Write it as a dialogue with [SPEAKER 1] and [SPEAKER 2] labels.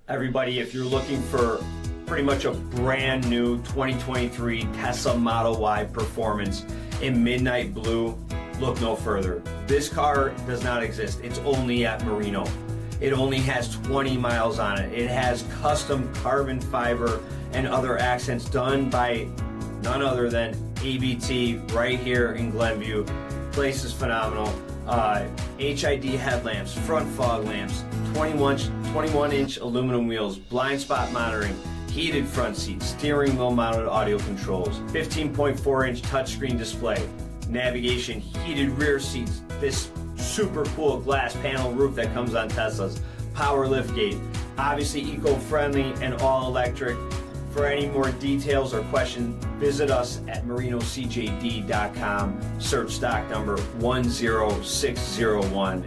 [SPEAKER 1] Everybody, if you're looking for pretty much a brand new 2023 Tesla Model Y performance in midnight blue, look no further. This car does not exist. It's only at Marino. It only has 20 miles on it. It has custom carbon fiber and other accents done by none other than ABT right here in Glenview. Place is phenomenal. HID headlamps, front fog lamps, 21-inch aluminum wheels, blind spot monitoring, heated front seats, steering wheel mounted audio controls, 15.4-inch touchscreen display, navigation, heated rear seats, this super cool glass panel roof that comes on Teslas, power liftgate, obviously eco-friendly and all electric. For any more details or questions, visit us at marinocjd.com, search stock number 10601.